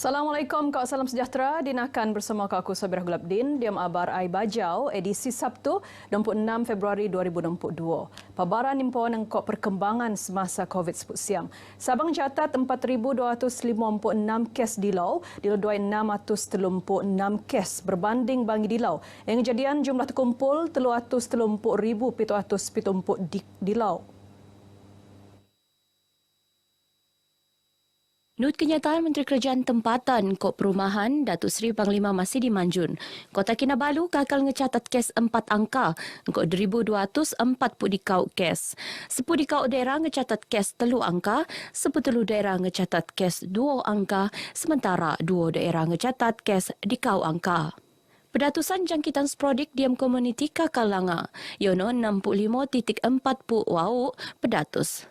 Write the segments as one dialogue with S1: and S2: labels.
S1: Assalamualaikum, kau salam sejahtera. Dinakan bersama aku Sabirah Gulabdin, Diam Abar Ai Bajau, edisi Sabtu 26 Februari 2022. Pabaran impon engkau perkembangan semasa COVID-19 siam. Sabang catat 4,256 kes dilau, diluduai 636 kes berbanding bangi dilau. Yang kejadian jumlah terkumpul 330,770 dilau.
S2: Menurut kenyataan Menteri Kerajaan Tempatan Kod Perumahan Datuk Seri Panglima Masidi Manjun, Kota Kinabalu kakal ngecatat kes 4 angka, Kod 2,240 dikau kes. 10 dikau daerah ngecatat kes 3 angka, 10 daerah ngecatat kes 2 angka, sementara 2 daerah ngecatat kes dikau angka. Pedatusan jangkitan sporadik diam komuniti kakal langa, yono 65.40 wau pedatus.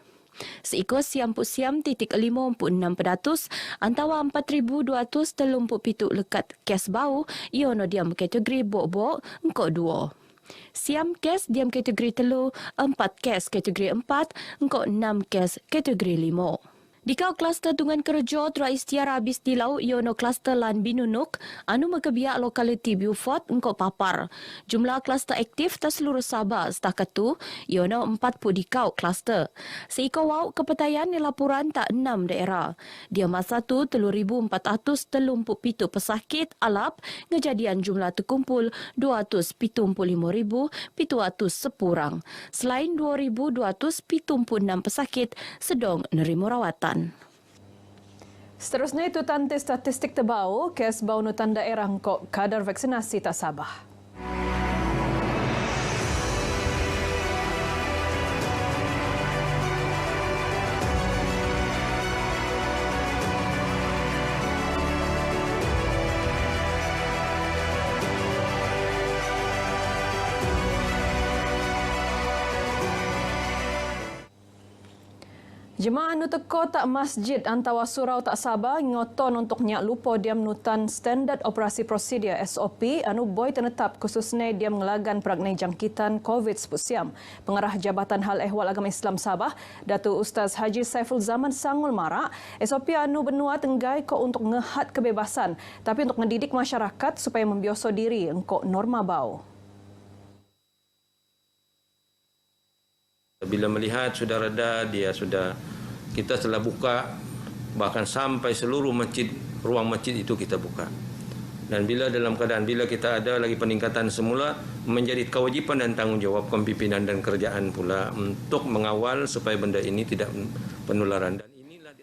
S2: Seikut siam titik 56 pedatus, antawa 4,237 lekat kes bau, iono diam kategori bok-bok, engkau 2. Siam kes diam kategori telu, 4 kes kategori 4, engkau 6 kes kategori 5. Dikau kluster tungan kerja tura istiara habis dilau iono kluster Lan Binunuk, anu mekebiak lokaliti Beaufort engkau papar. Jumlah kluster aktif tas seluruh Sabah setakat tu iono 40 dikau kluster. Seikau wau kepetayan laporan tak 6 daerah. Dia masa tu 3,437 pesakit alap, ngejadian jumlah terkumpul 275,700 sepurang. Selain 2,276 pesakit sedang nerima rawatan.
S1: Seterusnya itu tante statistik terbau, kes bau nutan daerah kok kadar vaksinasi tak Sabah. Jemaah anu teko tak masjid antawa surau tak Sabah ngoton untuk nyak lupa diam nutan standard operasi prosedur SOP anu boy tenetap khususnya diam ngelagan peragnai jangkitan COVID-19 siam. Pengarah Jabatan Hal Ehwal Agama Islam Sabah, Datuk Ustaz Haji Saiful Zaman Sangul Marak, SOP anu benua tenggai ko untuk ngehad kebebasan tapi untuk mendidik masyarakat supaya membiasa diri engkau norma bau.
S3: Bila melihat sudah reda, kita telah buka, bahkan sampai seluruh masjid, ruang masjid itu kita buka. Dan bila dalam keadaan, bila kita ada lagi peningkatan semula, menjadi kewajipan dan tanggungjawab pimpinan dan kerajaan pula untuk mengawal supaya benda ini tidak penularan.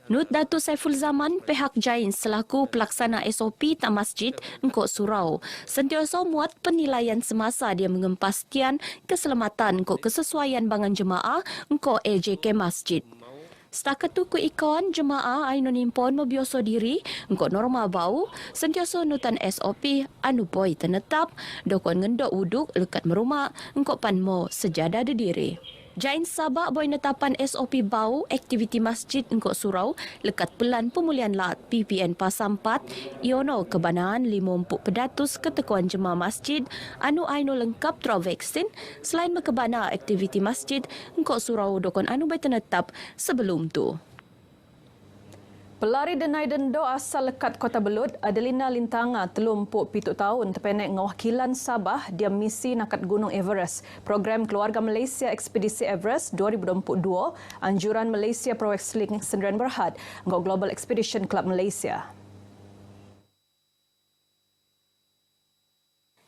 S2: Menurut Datuk Saiful Zaman, pihak Jain selaku pelaksana SOP tak masjid engkau surau sentiasa muat penilaian semasa dia mengempastian keselamatan engkau kesesuaian bangan jemaah engkau AJK masjid. Setakat tu keikauan jemaah ainu nimpon membiasa diri engkau norma bau sentiasa nutan SOP anu boy tenetap dokon ngendok wuduk lekat merumah engkau panmo sejadah diri. Jain Sabah boy netapan SOP bau aktiviti masjid engkau surau lekat pelan pemulihan lat PPN Pasar 4 iono kebanaan 50 pedatus ketekuan jemaah masjid anu ainu lengkap tura vaksin selain mekebana aktiviti masjid engkau surau dokon anu baik tenetap sebelum tu. Pelari denai dendo asal lekat Kota Belud, Adelina Lintanga, 37 tahun, terpenek ngawakilan Sabah dia misi nakat Gunung Everest. Program Keluarga Malaysia Ekspedisi Everest 2022, anjuran Malaysia Pro Wrestling Sendirian Berhad, engkau Global Expedition Club Malaysia.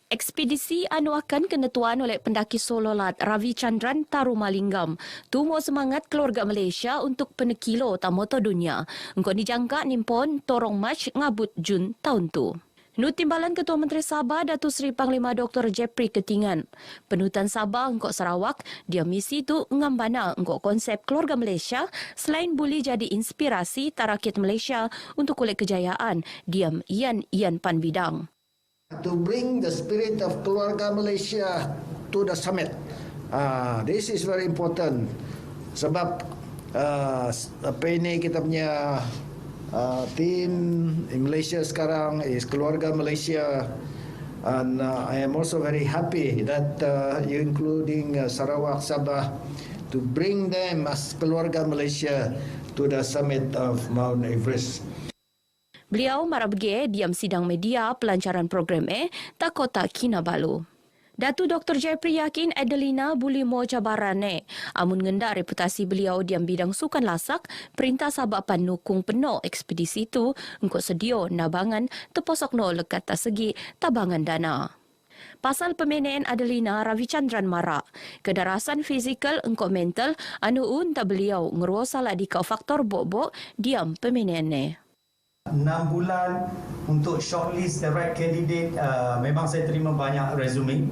S2: Ekspedisi anu akan kenetuan oleh pendaki sololat Ravi Chandran Tarumalingam. Tumo semangat keluarga Malaysia untuk penekilo tamoto dunia. Engkau dijangka nimpon torong Mac ngabut Jun tahun tu. Menurut Timbalan Ketua Menteri Sabah Datuk Seri Panglima Dr. Jeffrey Ketingan, penutan Sabah engkau Sarawak, dia misi tu ngambana engkau konsep keluarga Malaysia selain boleh jadi inspirasi tarakit Malaysia untuk kulit kejayaan diam ian pan bidang.
S4: To bring the spirit of Keluarga Malaysia to the summit. This is very important. Sebab apa ini kita punya team in Malaysia sekarang is Keluarga Malaysia. And I am also very happy that you including Sarawak, Sabah to bring them as Keluarga Malaysia to the summit of Mount Everest.
S2: Beliau marabge diam sidang media pelancaran program tak Kota Kinabalu. Datu Dr. Jeffrey yakin Adelina boleh mau cabaran amun ngendak reputasi beliau diam bidang sukan lasak, perintah Sabah panukung penuh ekspedisi itu engkau sedio nabangan terposok no lekat tak segi tabangan dana. Pasal pemenaan Adelina Ravichandran Mara, kedarasan fizikal engkau mental anu tak beliau ngeruo salah di kau faktor bok-bok diam pemenaan
S5: 6 bulan untuk shortlist the right candidate. Memang saya terima banyak resume,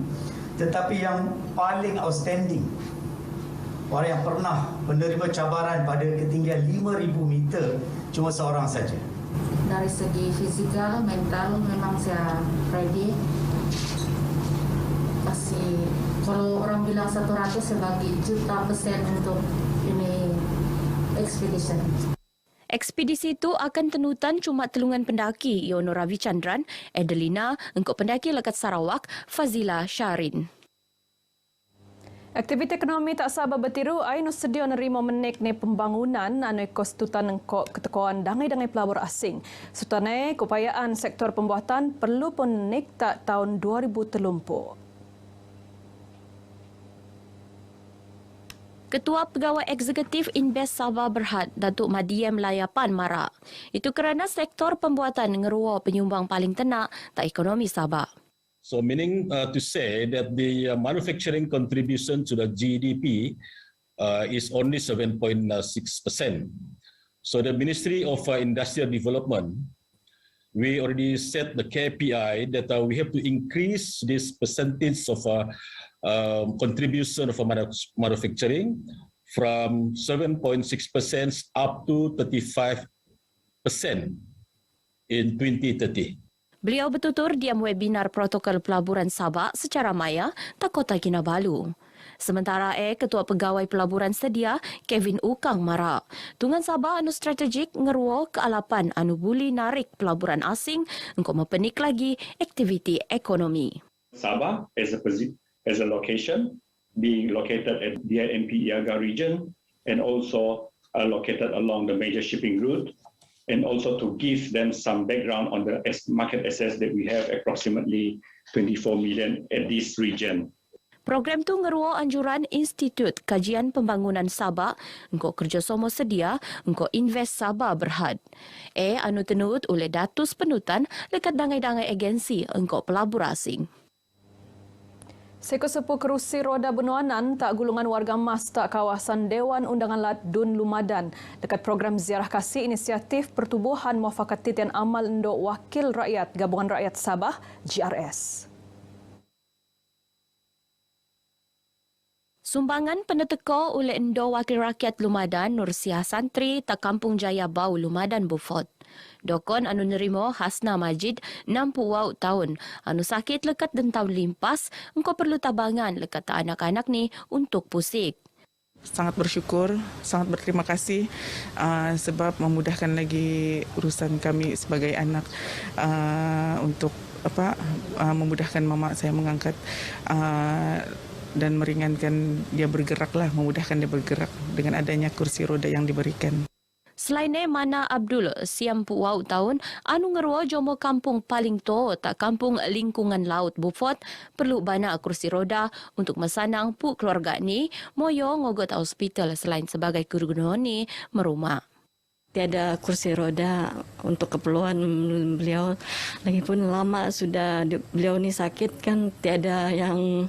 S5: tetapi yang paling outstanding, orang yang pernah menerima cabaran pada ketinggian 5,000 meter cuma seorang saja.
S6: Dari segi fizikal, mental memang saya ready. Pasti kalau orang bilang 100 saya bagi juta persen untuk ini expedition.
S2: Ekspedisi itu akan tenutan cuma telungan pendaki Yono Ravichandran, Adelina, engkau pendaki lekat Sarawak, Fazila Syarin.
S1: Aktiviti ekonomi tak sabar bertiru, ainu sedia nerima menek ni pembangunan anu kostutan engkau ketekoan dangai-dangai pelabur asing. Sutane keupayaan sektor pembuatan perlu pun nek tak tahun 2030.
S2: Ketua Pegawai Eksekutif Invest Sabah Berhad, Datuk Madiem Layapan Mara. Itu kerana sektor pembuatan ngeruo penyumbang paling tenak tak ekonomi Sabah.
S7: So meaning to say that the manufacturing contribution to the GDP is only 7.6%. So the Ministry of Industrial Development, we already set the KPI that we have to increase this percentage of contribution of manufacturing from 7.6% up to 35% in 2030.
S2: Beliau bertutur diam webinar protokol pelaburan Sabah secara maya tak Kota Kinabalu. Sementara Ketua Pegawai Pelaburan Sedia, Kevin Ukang Mara. Tungan Sabah anu strategik ngeruo kealapan anu buli narik pelaburan asing engkau mempenik lagi aktiviti ekonomi.
S8: Sabah as a location, being located at DIMP Iaga region and also located along the major shipping route, and also to give them some background on the market access that we have approximately 24 million at this region.
S2: Program tu ngeruo anjuran Institut Kajian Pembangunan Sabah engkau kerjasama sedia engkau Invest Sabah Berhad. Anu tenut oleh datus penutan lekat dangai-dangai agensi engkau pelabur asing.
S1: Sekosepu kerusi roda Benuanan tak gulungan warga emas tak kawasan Dewan Undangan Lat Dun Lumadan dekat program ziarah kasih inisiatif Pertubuhan Muafakat Titian Amal Endo Wakil Rakyat Gabungan Rakyat Sabah GRS.
S2: Sumbangan peneteko oleh Endo Wakil Rakyat Lumadan Nursiah Santri tak Kampung Jaya Bau Lumadan Beaufort. Dokon anu nerimo Hasna Majid 60 tahun anu sakit lekat dan tahun limpas engkau perlu tabangan lekat anak-anak ni untuk pusik.
S9: Sangat bersyukur, sangat berterima kasih sebab memudahkan lagi urusan kami sebagai anak untuk memudahkan mama saya mengangkat dan meringankan dia bergeraklah, memudahkan dia bergerak dengan adanya kursi roda yang diberikan.
S2: Selain Mana Abdul, 90 tahun, anu ngeruo jomo kampung paling to tak kampung lingkungan laut Beaufort perlu bana kursi roda untuk mesanang pu keluarga ni moyo ngogot hospital selain sebagai kerugian ni merumah.
S10: Tiada kursi roda untuk keperluan beliau, lagipun lama sudah beliau ni sakit kan tiada yang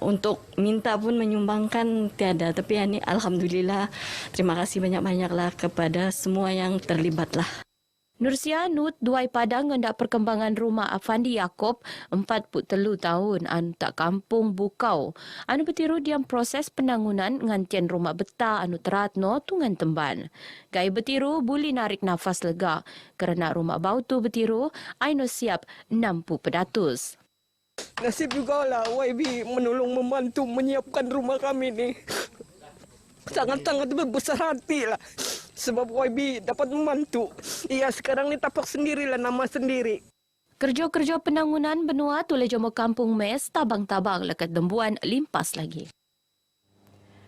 S10: untuk minta pun menyumbangkan tiada, tapi ini alhamdulillah terima kasih banyak-banyaklah kepada semua yang terlibatlah.
S2: Nursiah Nut Duai Padang ngendak perkembangan rumah Afandi Yaakob 43 tahun anu tak kampung Bukau. Anu bertiru diam proses penangunan ngantian rumah beta anu teratno tungan temban. Gaya bertiru boleh narik nafas lega kerana rumah bau tu bertiru aino siap 60 pedatus.
S11: Nasib juga lah YB menolong membantu menyiapkan rumah kami ni. Sangat-sangat berbesar hati lah. Sebab YB dapat membantu. Ia sekarang ni tapak sendirilah nama sendiri.
S2: Kerja-kerja penangunan benua oleh Jomo Kampung Mes tabang-tabang lekat dembuan limpas lagi.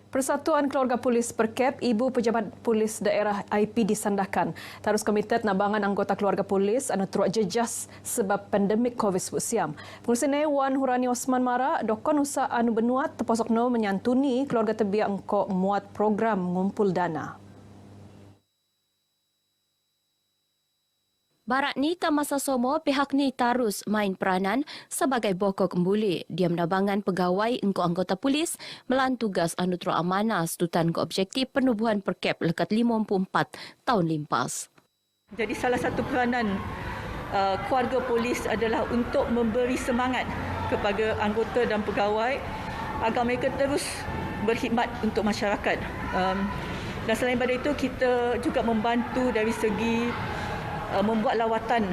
S1: Persatuan Keluarga Polis Perkep, Ibu Pejabat Polis Daerah IP disandarkan. Terus Komited Nabangan Anggota Keluarga Polis anu teruk jejas sebab pandemik COVID-19 siam. Pengurusi Wan Hurani Osman Mara, dokon usaha anu benuat terpasok no menyantuni keluarga tebiak engkau muat program ngumpul dana.
S2: Barat ni tak masa somo pihak ni terus main peranan sebagai bokok kembali. Diam nabangan pegawai engkau anggota polis melan tugas anu tero amanah setutan ke objektif penubuhan Perkep lekat 54 tahun limpas.
S12: Jadi salah satu peranan keluarga polis adalah untuk memberi semangat kepada anggota dan pegawai agar mereka terus berkhidmat untuk masyarakat. Dan selain daripada itu, kita juga membantu dari segi membuat lawatan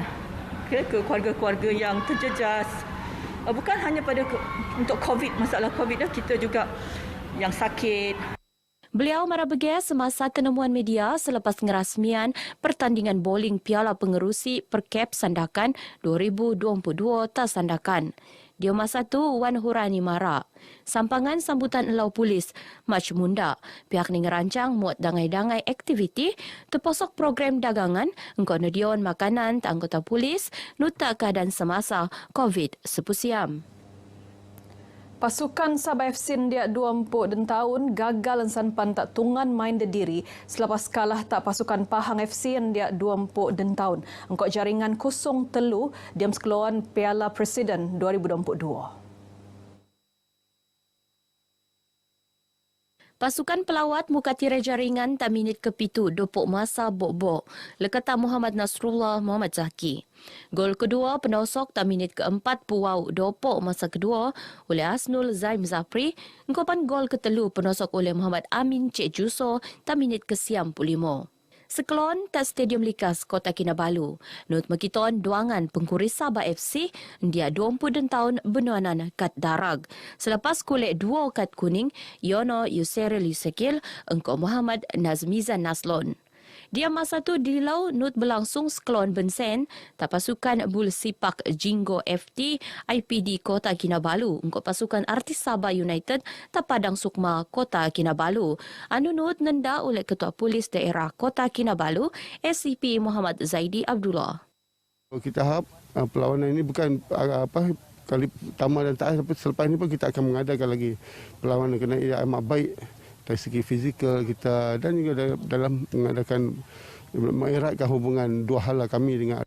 S12: ke keluarga-keluarga yang terjejas. Bukan hanya untuk COVID, masalah COVID dah, kita juga yang sakit.
S2: Beliau marah berges semasa kenemuan media selepas ngerasmian pertandingan bowling Piala Pengerusi Perkep Sandakan 2022 tak sandakan. Dia masa tu Wan Hurani Mara. Sampangan sambutan elau polis Mac Munda. Pihak ni ngerancang muat dangai-dangai aktiviti terpasok program dagangan engkau nedion makanan tak anggota polis nuta keadaan semasa COVID sepusiam.
S1: Pasukan Sabah FC dia 20 tahun gagal ensan pan tak tungan main dediri selepas kalah tak pasukan Pahang FC dia 20 tahun. Engkau jaringan 0-3 diam sekeluan Piala Presiden 2022.
S2: Pasukan pelawat muka tirai jaringan tak minit ke-7 dopok masa bok-bok. Lekata Muhammad Nasrullah Muhammad Zaki. Gol kedua penosok tak minit ke-4 puau dopok masa kedua oleh Asnul Zaim Zafri. Engkopan gol ketelu penosok oleh Muhammad Amin Cik Juso tak minit ke-5. Sekelon tak Stadium Likas Kota Kinabalu. Not makiton duangan pengkuris Sabah FC dia 20 tahun benuanan kat darag. Selepas kulit 2 kad kuning, Yono Yuseril Yusekil engkau Muhammad Nazmizan Naslon. Dia masa tu dilau not berlangsung sekelon bensen tak pasukan Bul Sipak Jinggo FT IPD Kota Kinabalu engkau pasukan Artis Sabah United tak Padang Sukma Kota Kinabalu. Anu not nenda oleh Ketua Polis Daerah Kota Kinabalu SCP Muhammad Zaidi Abdullah.
S13: Kita harap perlawanan ini bukan kali pertama dan terakhir, tapi selepas ini pun kita akan mengadakan lagi perlawanan kerana ia amat baik dari segi fizikal kita dan juga dalam mengadakan mengeratkan hubungan dua hala kami dengan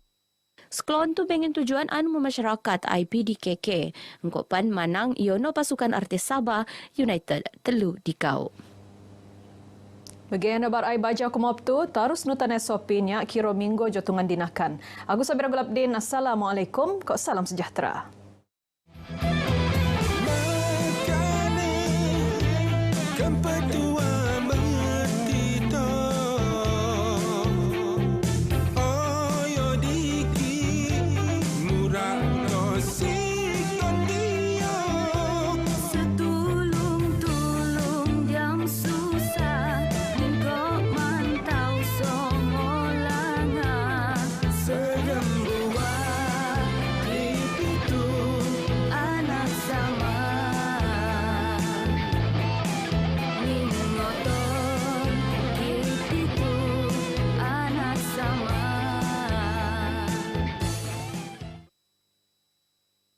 S2: Sekelon tu pengen tujuan anu masyarakat IPDKK. Engkau pan manang Yono pasukan Artis Sabah United telu dikau.
S1: Bagian nabar ai baja kumop tu tarus nutan SOP-nya kiro minggu jotungan dinakan. Aku Sabira Gulabdin, Assalamualaikum, kok salam sejahtera.